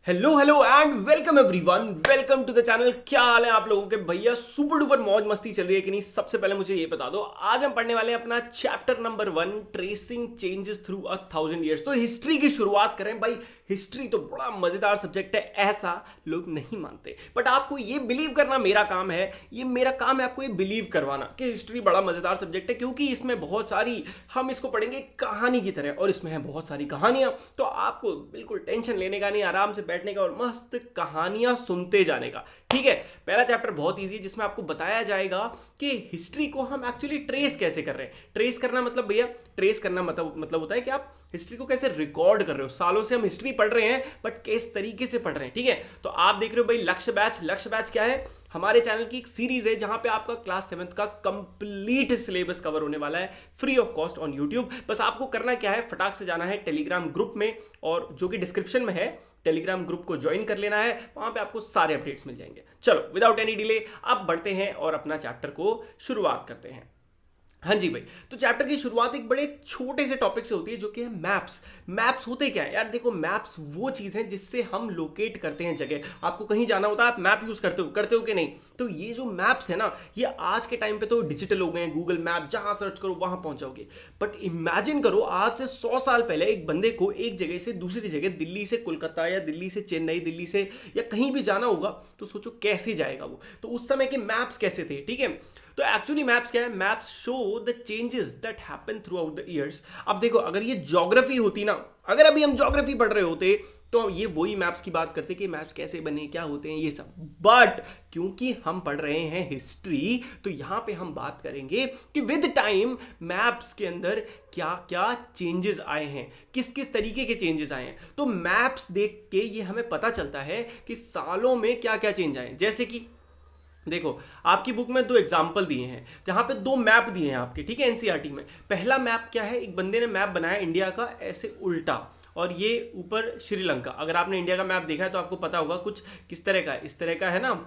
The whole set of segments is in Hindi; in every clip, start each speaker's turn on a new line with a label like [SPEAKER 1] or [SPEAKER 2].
[SPEAKER 1] Hello hello and welcome everyone, welcome to the channel. क्या हाल है आप लोगों के भैया? सुपर डुपर मौज मस्ती चल रही है कि नहीं? सबसे पहले मुझे ये बता दो, आज हम पढ़ने वाले हैं अपना chapter number 1, tracing changes through 1000 years। तो हिस्ट्री की शुरुआत करें भाई। हिस्ट्री तो बड़ा मजेदार सब्जेक्ट है, ऐसा लोग नहीं मानते, बट आपको ये बिलीव करना मेरा काम है। ये मेरा काम है आपको ये बिलीव करवाना कि हिस्ट्री बड़ा मजेदार सब्जेक्ट है, क्योंकि इसमें बहुत सारी, हम इसको पढ़ेंगे कहानी की तरह, और इसमें है बहुत सारी कहानियां। तो आपको बिल्कुल टेंशन लेने का नहीं, आराम से बैठने का और मस्त कहानियां सुनते जाने का। ठीक है, पहला चैप्टर बहुत इजी है, जिसमें आपको बताया जाएगा कि हिस्ट्री को हम एक्चुअली ट्रेस कैसे कर रहे हैं। ट्रेस करना मतलब भैया, ट्रेस करना मतलब होता है कि आप हिस्ट्री को कैसे रिकॉर्ड कर रहे हो। सालों से हम हिस्ट्री पढ़ रहे हैं, बट किस तरीके से पढ़ रहे हैं। ठीक है, तो आप देख रहे हो भाई लक्ष्य बैच। लक्ष्य बैच क्या है? हमारे चैनल की एक सीरीज है जहां पे आपका क्लास 7th का कंप्लीट सिलेबस कवर होने वाला है, free of cost on YouTube. बस आपको करना क्या है, फटाक से जाना है टेलीग्राम ग्रुप में, और जो कि डिस्क्रिप्शन में है, टेलीग्राम ग्रुप को ज्वाइन कर लेना है। वहां पे आपको सारे अपडेट्स मिल जाएंगे। चलो विदाउट एनी डिले अब बढ़ते हैं और अपना चैप्टर को शुरुआत करते हैं। हाँ जी भाई, तो चैप्टर की शुरुआत एक बड़े छोटे से टॉपिक से होती है, जो कि है मैप्स। मैप्स होते क्या है यार? देखो, मैप्स वो चीज है जिससे हम लोकेट करते हैं जगह। आपको कहीं जाना होता है, आप मैप यूज करते हो कि नहीं? तो ये जो मैप्स है ना, ये आज के टाइम पे तो डिजिटल हो गए हैं। गूगल मैप जहां सर्च करो वहां पहुंच जाओगे। बट इमेजिन करो, आज से 100 साल पहले एक बंदे को एक जगह से दूसरी जगह, दिल्ली से कोलकाता या दिल्ली से चेन्नई, दिल्ली से या कहीं भी जाना होगा, तो सोचो कैसे जाएगा वो। तो उस समय के मैप्स कैसे थे? ठीक है, तो एक्चुअली मैप्स क्या है? Maps show the changes that happen through out the years. अब देखो, अगर ये ज्योग्राफी होती ना, अगर अभी हम ज्योग्राफी पढ़ रहे होते, तो ये वही मैप्स की बात करते कि मैप्स कैसे बने, क्या होते हैं, ये सब। बट क्योंकि हम पढ़ रहे हैं हिस्ट्री, तो यहां पे हम बात करेंगे कि विद टाइम मैप्स के अंदर क्या क्या चेंजेस आए हैं, किस किस तरीके के चेंजेस आए हैं। तो मैप्स देख के ये हमें पता चलता है कि सालों में क्या क्या चेंज आए। जैसे कि देखो, आपकी बुक में 2 एग्जाम्पल दिए हैं, जहां पे 2 मैप दिए हैं आपके। ठीक है, एनसीईआरटी में पहला मैप क्या है? एक बंदे ने मैप बनाया इंडिया का ऐसे उल्टा, और ये ऊपर श्रीलंका। अगर आपने इंडिया का मैप देखा है तो आपको पता होगा कुछ किस तरह का है, इस तरह का है ना।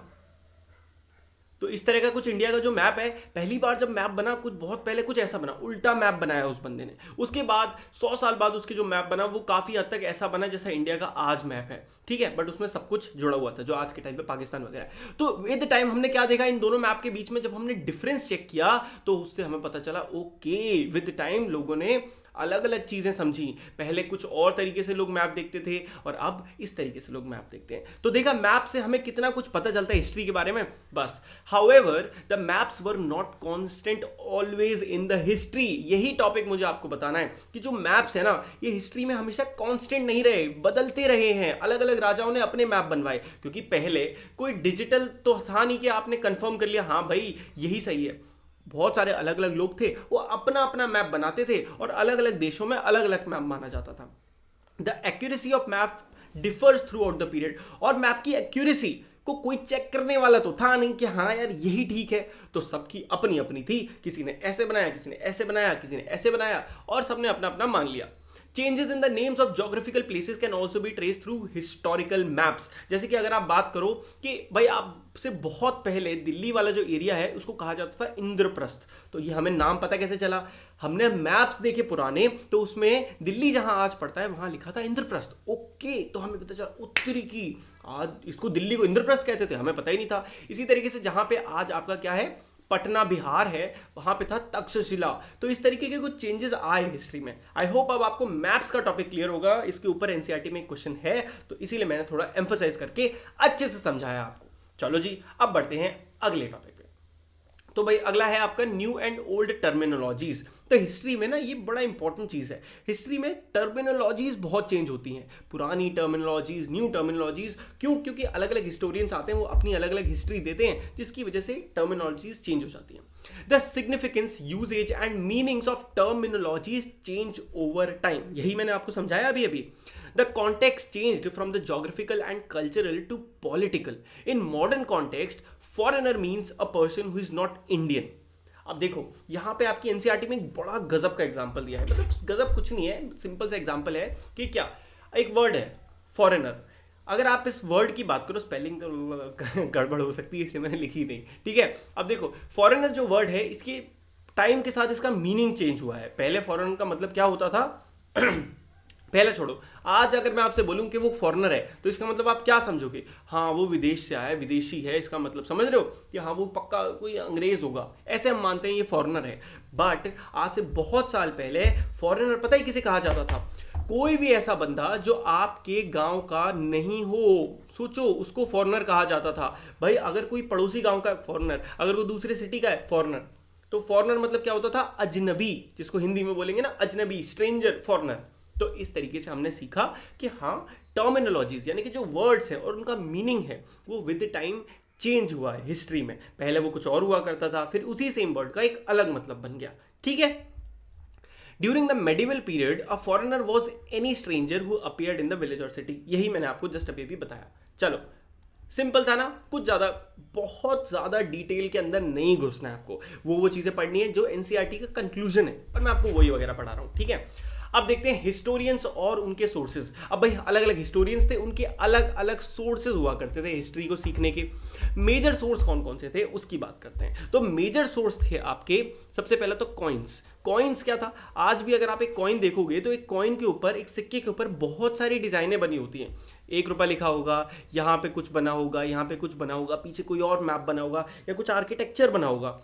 [SPEAKER 1] तो इस तरह का कुछ इंडिया का जो मैप है, पहली बार जब मैप बना, कुछ बहुत पहले कुछ ऐसा बना, उल्टा मैप बनाया उस बंदे ने। उसके बाद 100 साल बाद उसके जो मैप बना, वो काफी हद तक ऐसा बना जैसा इंडिया का आज मैप है। ठीक है, बट उसमें सब कुछ जुड़ा हुआ था जो आज के टाइम पे पाकिस्तान वगैरह है। तो विद टाइम हमने क्या देखा, इन दोनों मैप के बीच में जब हमने डिफरेंस चेक किया, तो उससे हमें पता चला ओके, विद टाइम लोगों ने अलग अलग चीजें समझी। पहले कुछ और तरीके से लोग मैप देखते थे, और अब इस तरीके से लोग मैप देखते हैं। तो देखा, मैप से हमें कितना कुछ पता चलता है हिस्ट्री के बारे में। बस however the maps were not constant always in the history. यही टॉपिक मुझे आपको बताना है कि जो मैप्स है ना, ये हिस्ट्री में हमेशा कांस्टेंट नहीं रहे, बदलते रहे हैं। अलग अलग राजाओं ने अपने मैप बनवाए, क्योंकि पहले कोई डिजिटल तो था नहीं कि आपने कंफर्म कर लिया हाँ भाई यही सही है। बहुत सारे अलग अलग लोग थे, वो अपना अपना मैप बनाते थे, और अलग अलग देशों में अलग अलग मैप माना जाता था। The accuracy of map differs through out the period. और मैप की एक्यूरेसी को कोई चेक करने वाला तो था नहीं कि हाँ यार यही ठीक है। तो सबकी अपनी अपनी थी, किसी ने ऐसे बनाया, किसी ने ऐसे बनाया, किसी ने ऐसे बनाया, और सबने अपना अपना मान लिया। Changes in the names of geographical places can also be trace through historical maps. जैसे कि अगर आप बात करो कि भाई आपसे बहुत पहले दिल्ली वाला जो एरिया है उसको कहा जाता था इंद्रप्रस्थ। तो ये हमें नाम पता कैसे चला? हमने मैप्स देखे पुराने, तो उसमें दिल्ली जहां आज पड़ता है वहां लिखा था इंद्रप्रस्थ। ओके, तो हमें पता चला उत्तरी की, आज इसको दिल्ली को इंद्रप्रस्थ कहते थे, हमें पता ही नहीं था। इसी तरीके से जहां पे आज आपका क्या है, पटना बिहार है, वहां पे था तक्षशिला। तो इस तरीके के कुछ चेंजेस आए हिस्ट्री में। आई होप अब आपको मैप्स का टॉपिक क्लियर होगा। इसके ऊपर एनसीईआरटी में एक क्वेश्चन है, तो इसीलिए मैंने थोड़ा एम्फसाइज करके अच्छे से समझाया आपको। चलो जी, अब बढ़ते हैं अगले टॉपिक पे। तो भाई अगला है आपका न्यू एंड ओल्ड टर्मिनोलॉजीज। तो हिस्ट्री में ना ये बड़ा इंपॉर्टेंट चीज है। हिस्ट्री में टर्मिनोलॉजीज बहुत चेंज होती हैं, पुरानी टर्मिनोलॉजीज, न्यू टर्मिनोलॉजीज। क्यों? क्योंकि अलग अलग हिस्टोरियंस आते हैं, वो अपनी अलग अलग हिस्ट्री देते हैं, जिसकी वजह से टर्मिनोलॉजीज चेंज हो जाती हैं। The significance, usages and meanings of terminologies change over time. यही मैंने आपको समझाया अभी अभी। The context changed from the geographical and cultural to political. In modern context, foreigner means a person who is not Indian. अब देखो, यहां पे आपकी एनसीईआरटी में एक बड़ा गजब का एग्जांपल दिया है। मतलब गजब कुछ नहीं है, सिंपल सा एग्जांपल है कि क्या, एक वर्ड है फॉरेनर। अगर आप इस वर्ड की बात करो, स्पेलिंग तो गड़बड़ हो सकती है, इसलिए मैंने लिखी नहीं। ठीक है, अब देखो, फॉरेनर जो वर्ड है, इसके टाइम के साथ इसका मीनिंग चेंज हुआ है। पहले फॉरेनर का मतलब क्या होता था पहले छोड़ो, आज अगर मैं आपसे बोलूं कि वो फॉरेनर है तो इसका मतलब आप क्या समझोगे? हाँ वो विदेश से आया है, विदेशी है, इसका मतलब समझ रहे हो कि हाँ वो पक्का कोई अंग्रेज होगा, ऐसे हम मानते हैं ये फॉरेनर है। बट आज से बहुत साल पहले फॉरेनर पता ही किसे कहा जाता था? कोई भी ऐसा बंदा जो आपके गांव का नहीं हो, सोचो उसको फॉरेनर कहा जाता था। भाई अगर कोई पड़ोसी गांव का फॉरेनर, अगर वो दूसरे सिटी का है फॉरेनर, तो फॉरेनर मतलब क्या होता था? अजनबी, जिसको हिंदी में बोलेंगे ना अजनबी, स्ट्रेंजर, फॉरेनर। तो इस तरीके से हमने सीखा कि हाँ टर्मिनोलॉजीज यानी कि जो वर्ड्स हैं और उनका मीनिंग है वो विद टाइम चेंज हुआ है हिस्ट्री में। पहले वो कुछ और हुआ करता था, फिर उसी सेम वर्ड का एक अलग मतलब बन गया। ठीक है। During the medieval period a foreigner was any stranger who appeared in the village और सिटी। यही मैंने आपको जस्ट अभी भी बताया। चलो सिंपल था ना, कुछ ज्यादा बहुत ज्यादा डिटेल के अंदर नहीं घुसना है आपको, वो चीजें पढ़नी है जो एनसीईआरटी का कंक्लूजन है, और मैं आपको वही वगैरह पढ़ा रहा हूं। ठीक है। अब देखते हैं हिस्टोरियंस और उनके सोर्सेज। अब भाई अलग अलग हिस्टोरियंस थे, उनके अलग अलग सोर्सेज हुआ करते थे हिस्ट्री को सीखने के। मेजर सोर्स कौन कौन से थे उसकी बात करते हैं। तो मेजर सोर्स थे आपके, सबसे पहला तो कॉइन्स। कॉइन्स क्या था? आज भी अगर आप एक कॉइन देखोगे तो एक कॉइन के ऊपर, एक सिक्के के ऊपर बहुत सारी डिजाइनें बनी होती हैं। 1 रुपया लिखा होगा, यहाँ पे कुछ बना होगा, यहाँ पे कुछ बना होगा, पीछे कोई और मैप बना होगा या कुछ आर्किटेक्चर बना होगा।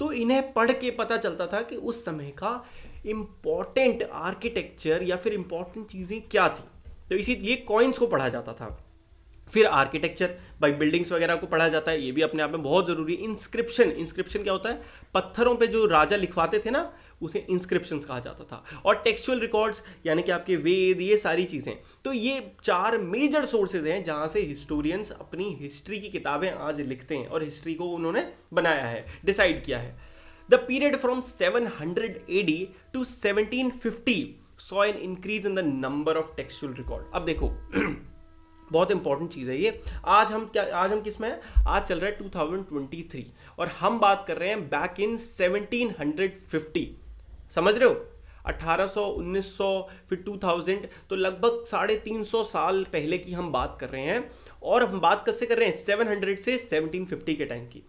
[SPEAKER 1] तो इन्हें पढ़ के पता चलता था कि उस समय का इंपॉर्टेंट आर्किटेक्चर या फिर इंपॉर्टेंट चीजें क्या थी। तो इसीलिए कॉइन्स को पढ़ा जाता था। फिर आर्किटेक्चर, भाई बिल्डिंग्स वगैरह को पढ़ा जाता है, ये भी अपने आप में बहुत जरूरी है। इंस्क्रिप्शन, इंस्क्रिप्शन क्या होता है? पत्थरों पे जो राजा लिखवाते थे ना, उसे इंस्क्रिप्शंस कहा जाता था। और टेक्सचुअल रिकॉर्ड्स यानी कि आपके वेद, ये सारी चीजें। तो ये 4 मेजर सोर्सेज हैं जहां से हिस्टोरियंस अपनी हिस्ट्री की किताबें आज लिखते हैं और हिस्ट्री को उन्होंने बनाया है, डिसाइड किया है। The period from 700 AD to 1750 saw an increase in the number of textual record। अब देखो बहुत इंपॉर्टेंट चीज है ये। आज हम किस में हैं? आज चल रहा है 2023 और हम बात कर रहे हैं बैक इन 1750। समझ रहे हो? 1800, 1900, फिर 2000, तो लगभग 350 साल पहले की हम बात कर रहे हैं। और हम बात कैसे कर रहे हैं? 700 से 1750 के टाइम की।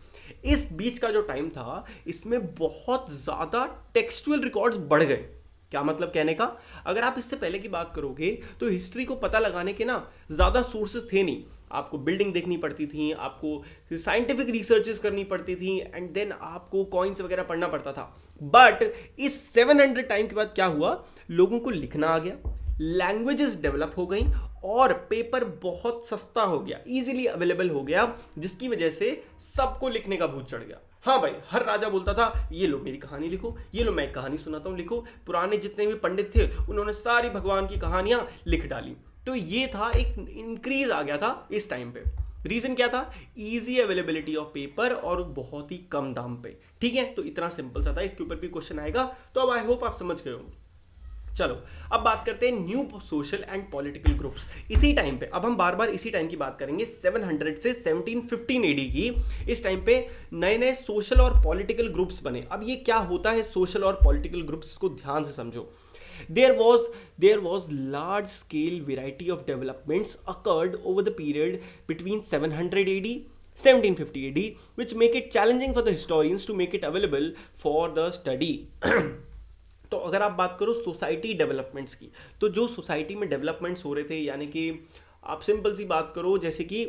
[SPEAKER 1] इस बीच का जो टाइम था, इसमें बहुत ज्यादा टेक्सचुअल रिकॉर्ड्स बढ़ गए। क्या मतलब कहने का? अगर आप इससे पहले की बात करोगे तो हिस्ट्री को पता लगाने के ना ज्यादा सोर्सेस थे नहीं। आपको बिल्डिंग देखनी पड़ती थी, आपको साइंटिफिक रिसर्चेस करनी पड़ती थी, एंड देन आपको कॉइन्स वगैरह पढ़ना पड़ता था। बट इस 700 टाइम के बाद क्या हुआ? लोगों को लिखना आ गया, लैंग्वेजेस डेवलप हो गई और पेपर बहुत सस्ता हो गया, इजीली अवेलेबल हो गया, जिसकी वजह से सबको लिखने का भूत चढ़ गया। हाँ भाई, हर राजा बोलता था ये लो मेरी कहानी लिखो, ये लो मैं एक कहानी सुनाता हूँ लिखो। पुराने जितने भी पंडित थे उन्होंने सारी भगवान की कहानियां लिख डाली। तो ये था, एक इंक्रीज आ गया था इस टाइम पे। रीजन क्या था? इजी अवेलेबिलिटी ऑफ पेपर और बहुत ही कम दाम पे। ठीक है, तो इतना सिंपल सा था। इसके ऊपर भी क्वेश्चन आएगा, तो अब आई होप आप समझ गए हो। चलो अब बात करते हैं new social and political groups. इसी टाइम पे, अब हम बार बार इसी टाइम की बात करेंगे, 700 से 1715 AD की। इस टाइम पे नए नए सोशल और पॉलिटिकल ग्रुप्स बने। अब ये क्या होता है सोशल और पॉलिटिकल ग्रुप्स, को ध्यान से समझो। There was large scale variety of developments occurred over the period between 700 AD 1750 AD, which make it challenging for the historians to make it available for the study। तो अगर आप बात करो सोसाइटी डेवलपमेंट्स की, तो जो सोसाइटी में डेवलपमेंट्स हो रहे थे, यानी कि आप सिंपल सी बात करो जैसे कि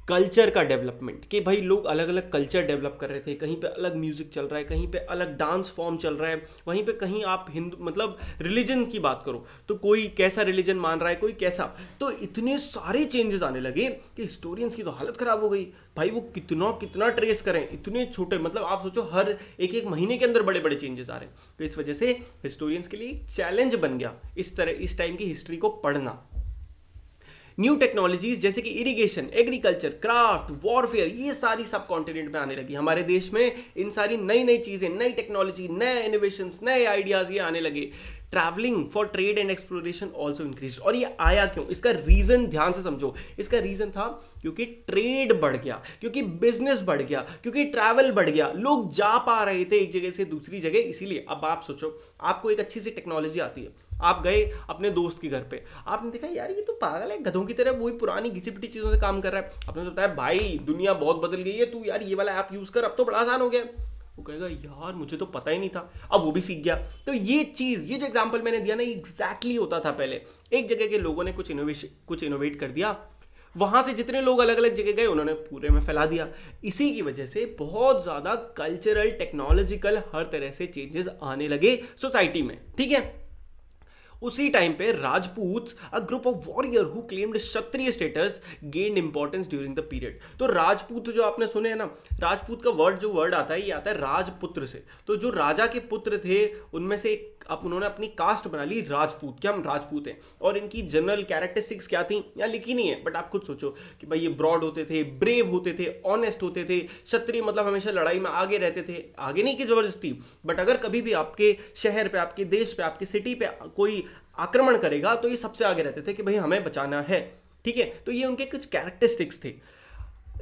[SPEAKER 1] कल्चर का डेवलपमेंट, कि भाई लोग अलग अलग कल्चर डेवलप कर रहे थे। कहीं पे अलग म्यूजिक चल रहा है, कहीं पे अलग डांस फॉर्म चल रहा है, वहीं पे कहीं आप हिंदू मतलब रिलीजन की बात करो तो कोई कैसा रिलीजन मान रहा है, कोई कैसा। तो इतने सारे चेंजेस आने लगे कि हिस्टोरियंस की तो हालत खराब हो गई। भाई वो कितना कितना ट्रेस करें, इतने छोटे, मतलब आप सोचो हर एक महीने के अंदर बड़े बड़े चेंजेस आ रहे हैं। तो इस वजह से हिस्टोरियंस के लिए चैलेंज बन गया इस टाइम की हिस्ट्री को पढ़ना। न्यू टेक्नोलॉजीज जैसे कि इरिगेशन, एग्रीकल्चर, क्राफ्ट, वॉरफेयर, ये सारी सब कॉन्टिनेंट में आने लगी। हमारे देश में इन सारी नई नई चीजें, नई टेक्नोलॉजी, नए इनोवेशंस, नए आइडियाज ये आने लगे। Travelling for trade and exploration also increase. और ये आया क्यों? इसका रीजन ध्यान से समझो। इसका रीजन था क्योंकि ट्रेड बढ़ गया, क्योंकि बिजनेस बढ़ गया, क्योंकि ट्रैवल बढ़ गया, लोग जा पा रहे थे एक जगह से दूसरी जगह। इसीलिए अब आप सोचो, आपको एक अच्छी सी टेक्नोलॉजी आती है, आप गए अपने दोस्त के घर पे, आपने देखा यार ये तो पागल है, गधों की तरह वही पुरानी घिसी पिटी चीजों से काम कर रहा है। आपने बताया भाई दुनिया बहुत बदल गई है, तू यार ये वाला ऐप यूज कर, अब तो बड़ा आसान हो गया। वो कहेगा यार मुझे तो पता ही नहीं था, अब वो भी सीख गया। तो ये चीज़, ये जो एग्जाम्पल मैंने दिया ना, एग्जैक्टली होता था पहले। एक जगह के लोगों ने कुछ इनोवेट कर दिया, वहां से जितने लोग अलग अलग जगह गए उन्होंने पूरे में फैला दिया। इसी की वजह से बहुत ज़्यादा कल्चरल, टेक्नोलॉजिकल, हर तरह से चेंजेस आने लगे सोसाइटी में, ठीक है। उसी टाइम पे Rajput, a group of warrior who claimed Kshatriya status, gained importance during the period. तो राजपूत जो आपने सुने हैं ना, राजपूत का वर्ड आता है, ये आता है राजपुत्र से। तो जो राजा के पुत्र थे उनमें से एक, अब उन्होंने अपनी कास्ट बना ली राजपूत, क्या हम राजपूत हैं। और इनकी जनरल कैरेक्टरिस्टिक्स क्या थी यहाँ लिखी नहीं है, बट आप खुद सोचो कि भाई ये ब्रॉड होते थे, ब्रेव होते थे, ऑनेस्ट होते थे। क्षत्रिय मतलब हमेशा लड़ाई में आगे रहते थे, आगे नहीं कि जबरदस्ती, बट अगर कभी भी आपके शहर पे, आपके देश पे, आपकी सिटी पे कोई आक्रमण करेगा तो ये सबसे आगे रहते थे कि भाई हमें बचाना है, ठीक है। तो ये उनके कुछ कैरेक्टरिस्टिक्स थे।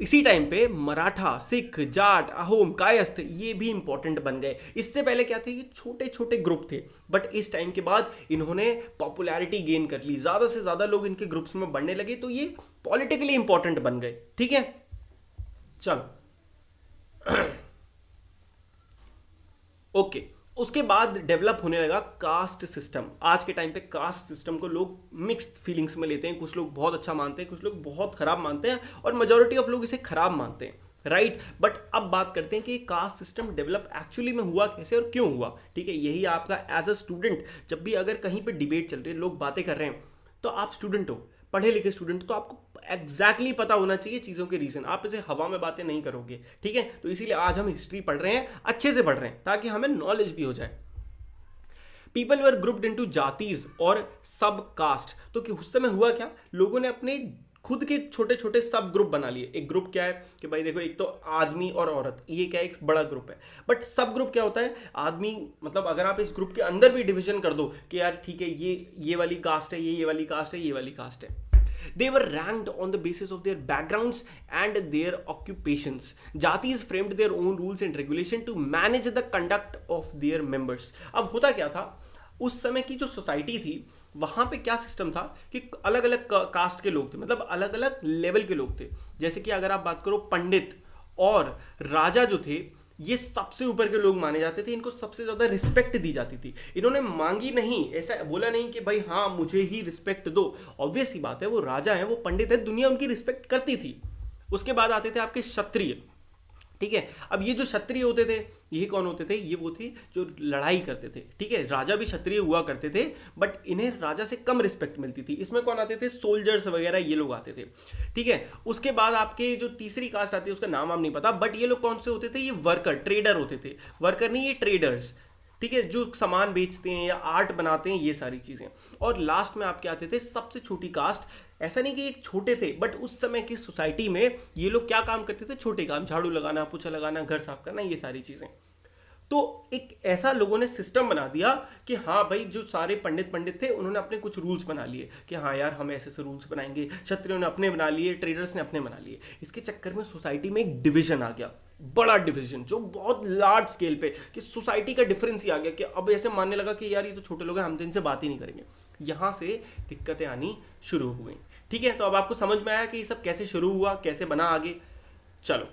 [SPEAKER 1] इसी टाइम पे मराठा, सिख, जाट, अहोम, कायस्थ ये भी इंपॉर्टेंट बन गए। इससे पहले क्या थे, ये छोटे छोटे ग्रुप थे, बट इस टाइम के बाद इन्होंने पॉपुलैरिटी गेन कर ली, ज्यादा से ज्यादा लोग इनके ग्रुप्स में बढ़ने लगे, तो ये पॉलिटिकली इंपॉर्टेंट बन गए, ठीक है। चलो ओके उसके बाद डेवलप होने लगा कास्ट सिस्टम। आज के टाइम पे कास्ट सिस्टम को लोग मिक्स्ड फीलिंग्स में लेते हैं, कुछ लोग बहुत अच्छा मानते हैं, कुछ लोग बहुत खराब मानते हैं, और मेजॉरिटी ऑफ लोग इसे खराब मानते हैं, राइट। बट अब बात करते हैं कि कास्ट सिस्टम डेवलप एक्चुअली में हुआ कैसे और क्यों हुआ, ठीक है। यही आपका एज अ स्टूडेंट, जब भी अगर कहीं पे डिबेट चल रही है, लोग बातें कर रहे हैं, तो आप स्टूडेंट हो, पढ़े लिखे स्टूडेंट, तो आपको एग्जैक्टली पता होना चाहिए चीज़ों के रीजन। आप इसे हवा में बातें नहीं करोगे, ठीक है। तो इसीलिए आज हम हिस्ट्री पढ़ रहे हैं, अच्छे से पढ़ रहे हैं, ताकि हमें नॉलेज भी हो जाए। पीपल वर ग्रुप्ड इनटू जातीज और सब कास्ट। तो कि उस समय हुआ क्या, लोगों ने अपने खुद के छोटे छोटे सब ग्रुप बना लिए। एक ग्रुप क्या है कि भाई देखो, एक तो आदमी और औरत, ये क्या है, एक बड़ा ग्रुप है। बट सब ग्रुप क्या होता है, आदमी मतलब अगर आप इस ग्रुप के अंदर भी डिवीजन कर दो कि यार ठीक है, ये वाली कास्ट है, ये वाली कास्ट है, ये वाली कास्ट है। They were ranked on the basis of their backgrounds and their occupations. Jatis framed their own rules and regulation to manage the conduct of their members. अब होता क्या था, उस समय की जो सोसाइटी थी वहाँ पे क्या सिस्टम था कि अलग अलग कास्ट के लोग थे, मतलब अलग अलग लेवल के लोग थे। जैसे कि अगर आप बात करो, पंडित और राजा जो थे, ये सबसे ऊपर के लोग माने जाते थे, इनको सबसे ज्यादा रिस्पेक्ट दी जाती थी। इन्होंने मांगी नहीं, ऐसा बोला नहीं कि भाई हाँ मुझे ही रिस्पेक्ट दो। ऑब्वियस सी बात है, वो राजा है, वो पंडित है, दुनिया उनकी रिस्पेक्ट करती थी। उसके बाद आते थे आपके क्षत्रिय, ठीक है। अब ये जो क्षत्रिय होते थे, ये कौन होते थे, ये वो थे जो लड़ाई करते थे, ठीक है। राजा भी क्षत्रिय हुआ करते थे, बट इन्हें राजा से कम रिस्पेक्ट मिलती थी। इसमें कौन आते थे, सोल्जर्स वगैरह, ये लोग आते थे, ठीक है। उसके बाद आपके जो तीसरी कास्ट आती है, उसका नाम आप नहीं पता, बट ये लोग कौन से होते थे, ये वर्कर, ट्रेडर होते थे। वर्कर नहीं, ये ट्रेडर्स, ठीक है, जो सामान बेचते हैं या आर्ट बनाते हैं, ये सारी चीजें। और लास्ट में आपके आते थे सबसे छोटी कास्ट। ऐसा नहीं कि एक छोटे थे, बट उस समय की सोसाइटी में ये लोग क्या काम करते थे, छोटे काम, झाड़ू लगाना, पोछा लगाना, घर साफ करना, ये सारी चीजें। तो एक ऐसा लोगों ने सिस्टम बना दिया कि हाँ भाई, जो सारे पंडित थे उन्होंने अपने कुछ रूल्स बना लिए कि हाँ यार हम ऐसे ऐसे रूल्स बनाएंगे। क्षत्रियों ने अपने बना लिए, ट्रेडर्स ने अपने बना लिए। इसके चक्कर में सोसाइटी में एक डिवीजन आ गया, बड़ा डिवीजन, जो बहुत लार्ज स्केल पे, कि सोसाइटी का डिफरेंस ही आ गया, कि अब ऐसे मानने लगा कि यार ये तो छोटे लोग हैं, हम तो इनसे बात ही नहीं करेंगे। यहाँ से दिक्कतें आनी शुरू हो गई, ठीक है। तो अब आपको समझ में आया कि ये सब कैसे शुरू हुआ, कैसे बना आगे। चलो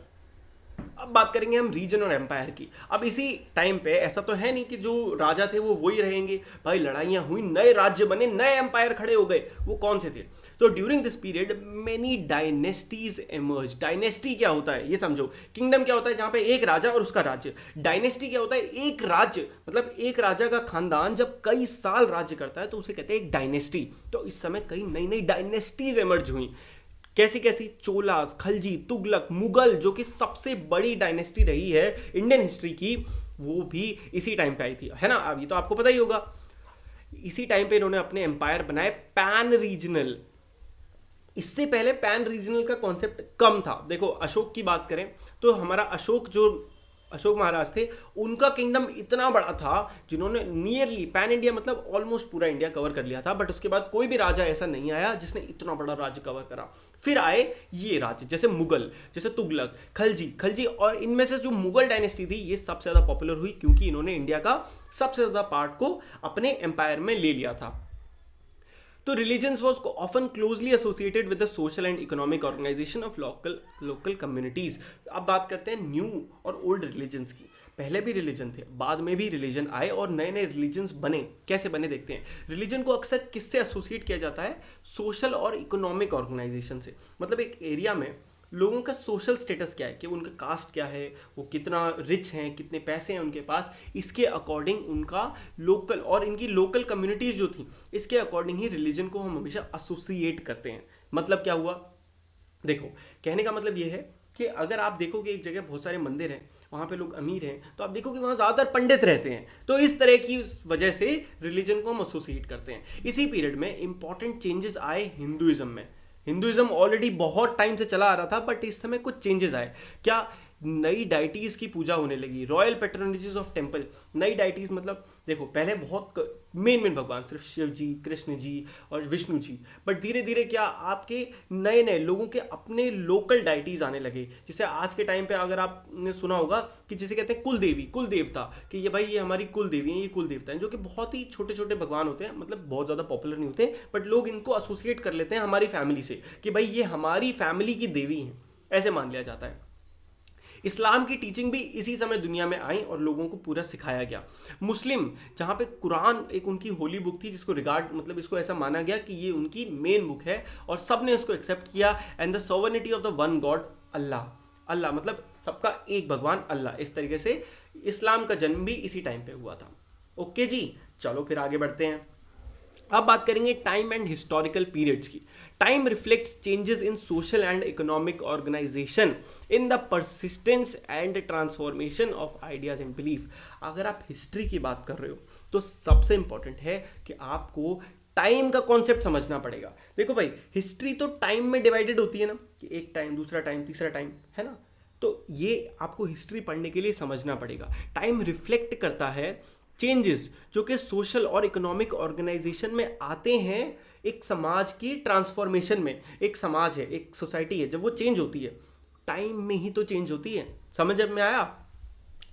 [SPEAKER 1] अब बात करेंगे हम रीजन और एम्पायर की। अब इसी टाइम पे ऐसा तो है नहीं कि जो राजा थे वो वही रहेंगे, भाई लड़ाइयां हुई, नए राज्य बने, नए एम्पायर खड़े हो गए। वो कौन से थे, तो during this period many dynasties emerge. Dynasty क्या होता है ये समझो। किंगडम क्या होता है, जहां पे एक राजा और उसका राज्य। डायनेस्टी क्या होता है, एक राज्य, मतलब एक राजा का खानदान जब कई साल राज्य करता है तो उसे कहते हैं एक डायनेस्टी। तो इस समय कई नई नई डायनेस्टीज एमर्ज हुई। कैसी कैसी, चोलास, खलजी, तुगलक, मुगल, जो कि सबसे बड़ी डायनेस्टी रही है इंडियन हिस्ट्री की, वो भी इसी टाइम पे आई थी, है ना। अब ये तो आपको पता ही होगा। इसी टाइम पे इन्होंने अपने एम्पायर बनाए पैन रीजनल। इससे पहले पैन रीजनल का कॉन्सेप्ट कम था। देखो अशोक की बात करें तो हमारा अशोक महाराज थे, उनका किंगडम इतना बड़ा था जिन्होंने नियरली पैन इंडिया, मतलब ऑलमोस्ट पूरा इंडिया कवर कर लिया था। बट उसके बाद कोई भी राजा ऐसा नहीं आया जिसने इतना बड़ा राज्य कवर करा। फिर आए ये राज्य, जैसे मुगल, जैसे तुगलक, खलजी, और इनमें से जो मुगल डायनेस्टी थी ये सबसे ज्यादा पॉपुलर हुई क्योंकि इन्होंने इंडिया का सबसे ज्यादा पार्ट को अपने एम्पायर में ले लिया था। तो religions was often closely associated with the social and economic organization of local communities. अब बात करते हैं न्यू और ओल्ड रिलीजन्स की। पहले भी रिलीजन थे, बाद में भी रिलीजन आए और नए नए रिलीजन्स बने। कैसे बने देखते हैं। रिलीजन को अक्सर किससे एसोसिएट किया जाता है? सोशल और इकोनॉमिक ऑर्गेनाइजेशन से। मतलब एक एरिया में लोगों का सोशल स्टेटस क्या है, कि उनका कास्ट क्या है, वो कितना रिच हैं, कितने पैसे हैं उनके पास, इसके अकॉर्डिंग उनका लोकल और इनकी लोकल कम्युनिटीज़ जो थी, इसके अकॉर्डिंग ही रिलीजन को हम हमेशा एसोसिएट करते हैं। मतलब क्या हुआ? देखो, कहने का मतलब ये है कि अगर आप देखोगे एक जगह बहुत सारे मंदिर हैं, वहाँ पे लोग अमीर हैं, तो आप देखोगे वहाँ ज़्यादातर पंडित रहते हैं। तो इस तरह की वजह से रिलीजन को हम एसोसिएट करते हैं। इसी पीरियड में इंपॉर्टेंट चेंजेस आए हिंदुइज्म में। हिंदुइज्म ऑलरेडी बहुत टाइम से चला आ रहा था, बट इस समय कुछ चेंजेस आए। क्या? नई डाइटीज़ की पूजा होने लगी, रॉयल पैट्रोनेजेस ऑफ टेम्पल। नई डाइटीज़ मतलब देखो, पहले बहुत मेन भगवान सिर्फ शिव जी, कृष्ण जी और विष्णु जी, बट धीरे धीरे क्या आपके नए नए लोगों के अपने लोकल डाइटीज़ आने लगे। जैसे आज के टाइम पे अगर आपने सुना होगा कि जिसे कहते हैं कुल देवी, कुल देवता, कि ये भाई ये हमारी कुल देवी है, ये कुल देवता है, जो कि बहुत ही छोटे छोटे भगवान होते हैं, मतलब बहुत ज़्यादा पॉपुलर नहीं होते, बट लोग इनको एसोसिएट कर लेते हैं हमारी फैमिली से, कि भाई ये हमारी फैमिली की देवी हैं, ऐसे मान लिया जाता है। इस्लाम की टीचिंग भी इसी समय दुनिया में आई और लोगों को पूरा सिखाया गया। मुस्लिम, जहाँ पे कुरान एक उनकी होली बुक थी, जिसको मतलब इसको ऐसा माना गया कि ये उनकी मेन बुक है और सब ने इसको एक्सेप्ट किया। And the sovereignty of the one God, Allah, Allah मतलब सबका एक भगवान अल्लाह। इस तरीके से इस्लाम का जन्म भी इसी टाइम पे हुआ था। ओके जी, चलो फिर आगे बढ़ते हैं। अब बात करेंगे टाइम एंड हिस्टोरिकल पीरियड्स की। Time reflects changes in social and economic organization in the persistence and transformation of ideas and belief. अगर आप हिस्ट्री की बात कर रहे हो तो सबसे इंपॉर्टेंट है कि आपको टाइम का कॉन्सेप्ट समझना पड़ेगा। देखो भाई, हिस्ट्री तो टाइम में डिवाइडेड होती है ना, कि एक टाइम, दूसरा टाइम, तीसरा टाइम, है ना। तो ये आपको हिस्ट्री पढ़ने के लिए समझना पड़ेगा। टाइम रिफ्लेक्ट करता है चेंजेस जो कि सोशल और इकोनॉमिक ऑर्गेनाइजेशन में आते हैं एक समाज की ट्रांसफॉर्मेशन में। एक समाज है, एक सोसाइटी है, जब वो चेंज होती है टाइम में ही तो चेंज होती है। समझ में आया?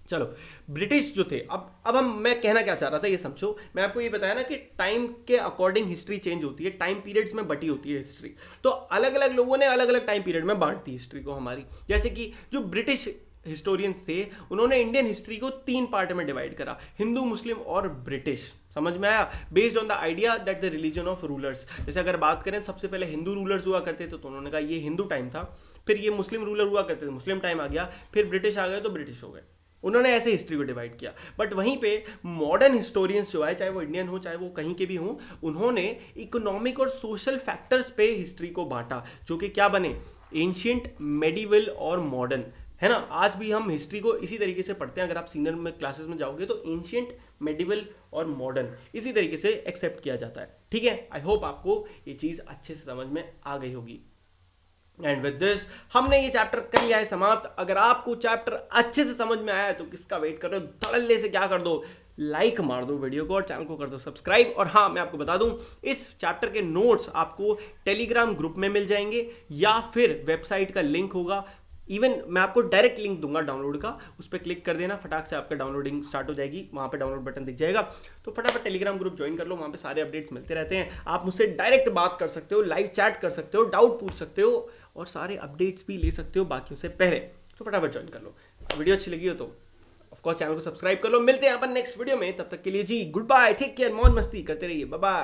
[SPEAKER 1] चलो, ब्रिटिश जो थे, अब मैं कहना क्या चाह रहा था ये समझो। मैं आपको ये बताया ना कि टाइम के अकॉर्डिंग हिस्ट्री चेंज होती है, टाइम पीरियड्स में बटी होती है हिस्ट्री। तो अलग अलग लोगों ने अलग अलग टाइम पीरियड में बांट दी हिस्ट्री को हमारी। जैसे कि जो ब्रिटिश हिस्टोरियंस थे, उन्होंने इंडियन हिस्ट्री को 3 पार्ट में डिवाइड करा, हिंदू, मुस्लिम और ब्रिटिश। समझ में आया? Based on the idea that the religion of rulers. जैसे अगर बात करें, सबसे पहले हिंदू रूलर्स हुआ करते थे, तो उन्होंने कहा ये हिंदू टाइम था। फिर ये मुस्लिम रूलर हुआ करते थे, मुस्लिम टाइम आ गया। फिर ब्रिटिश आ गए तो ब्रिटिश हो गए। उन्होंने ऐसे हिस्ट्री को डिवाइड किया। बट वहीं पे मॉडर्न हिस्टोरियंस जो है, चाहे वो इंडियन हो चाहे वो कहीं के भी हों, उन्होंने इकोनॉमिक और सोशल फैक्टर्स पे हिस्ट्री को बांटा, जो कि क्या बने? एंशिएंट, मेडिवल और मॉडर्न, है ना। आज भी हम हिस्ट्री को इसी तरीके से पढ़ते हैं। अगर आप सीनियर में क्लासेस में जाओगे तो एंशिएंट, मेडिवल और मॉडर्न इसी तरीके से एक्सेप्ट किया जाता है। ठीक है, आई होप आपको ये चीज़ अच्छे से समझ में आ गई होगी। एंड विद दिस हमने ये चैप्टर कर लिया है समाप्त। अगर आपको चैप्टर अच्छे से समझ में आया है तो किसका वेट कर रहे हो? धड़ल्ले से क्या कर दो, लाइक मार दो वीडियो को और चैनल को कर दो सब्सक्राइब। और हाँ, मैं आपको बता दूं, इस चैप्टर के नोट्स आपको टेलीग्राम ग्रुप में मिल जाएंगे या फिर वेबसाइट का लिंक होगा। इवन मैं आपको डायरेक्ट लिंक दूंगा डाउनलोड का, उस पर क्लिक कर देना, फटाक से आपका डाउनलोडिंग स्टार्ट हो जाएगी। वहाँ पे डाउनलोड बटन दिख जाएगा, तो फटाफट टेलीग्राम ग्रुप ज्वाइन कर लो। वहाँ पे सारे अपडेट्स मिलते रहते हैं। आप मुझसे डायरेक्ट बात कर सकते हो, लाइव चैट कर सकते हो, डाउट पूछ सकते हो और सारे अपडेट्स भी ले सकते हो बाकियों से पहले। तो फटाफट ज्वाइन कर लो। वीडियो अच्छी लगी हो तो ऑफकोर्स चैनल को सब्सक्राइब कर लो। मिलते हैं अपन नेक्स्ट वीडियो में, तब तक के लिए जी गुड बाय, टेक केयर, मौज मस्ती करते रहिए, बाय बाय।